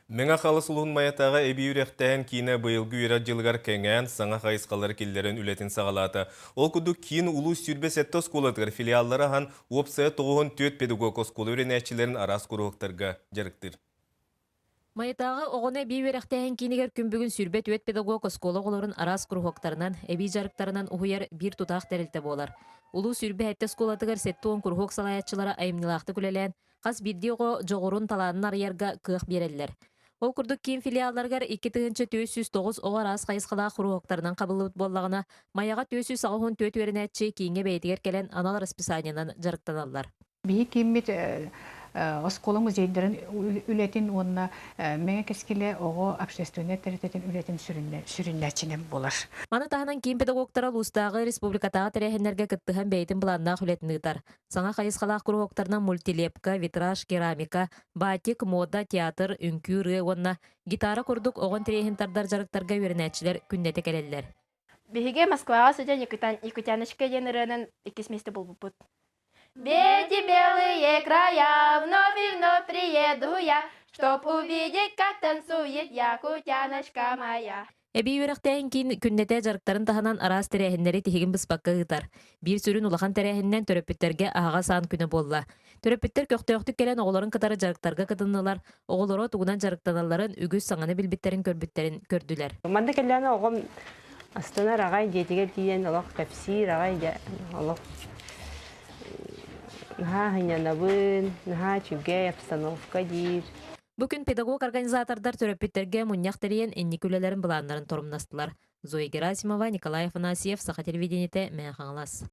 Меңа қалыс ұлғын маятаға әбей үректән кейіне бұйылғы үйрі жылғар кәңән саңа қайысқалар келдерін үлетін сағалаты. Ол күді кейін ұлы сүрбе сәтті сколатығыр филиаллары хан опсая тоғын төт педагог сколы үренәтчілерін арас күріқтарға жарықтыр. Маятағы оғыны бей верақтайын кейінігер күнбігін сүрбет өт педагог оскологоларын арас күрхоқтарынан, әбей жарықтарынан ұхыяр бір тұтақ тәрілті болар. Улу сүрбе әтті сколатығыр сәтті он күрхоқ салаятчылары айымнылақты күлелен, қас бірде оғы жоғырын таланын арыярға қық берелілер. Ол күрдік кейін филиалларғар 2-409 оғар аз қайысқала құруқтарынан қабылып боллағына, маяға 494 верінәтші кейінге бәйтігер келен анал расписаниянан жарықтаналар. Бии киммит оскола музейдерин үлетин онна меңе кескеле ого общественный теритетин үлетин сүрүннәчинем болар. Маны таханан кийин педагогтара лустагы республикатагы терехенерге кыттыхан бейтин планнах үлетинитар. Саңа кайыскалах кургоктарынан мультилепка, витраж, керамика, батик, мода, театр, үнкүры, онна гитара курдук огон терехентардар жарыктарга вернәчилер күннете келеллер. Биһиге Москвага судя Якутяночка енеренен 2 месяца болбупут. Эти белые края вновь и вновь приеду я, чтоб увидеть, как танцует якутяночка моя. Эби үрәктәйін кейін күннете жарықтарын таханан арас терехеннери тихигин быспаққа гытар. Bir сүрін улахан терехеннен төрөппеттерге аға сан күні болла. Төрөппеттер көқтөқтік келен оғыларын кытары жарықтарға кытыннылар, оғылары туғынан жарықтаналарын үгіз саңаны билбеттерін көрбіттерін көрділер. Манда келләне оғым астана рағай жетігер тиен олақ кәпси рағай олақ наха хынянабын, наха чүге обстановка дейір. Бүгін педагог организатордар төрөппеттерге мұньяқ терейен энни күлелерін бұланларын торумнастылар. Зоя Герасимова, Николай Афанасьев, Саха телевидениете, Мен Хаңлас.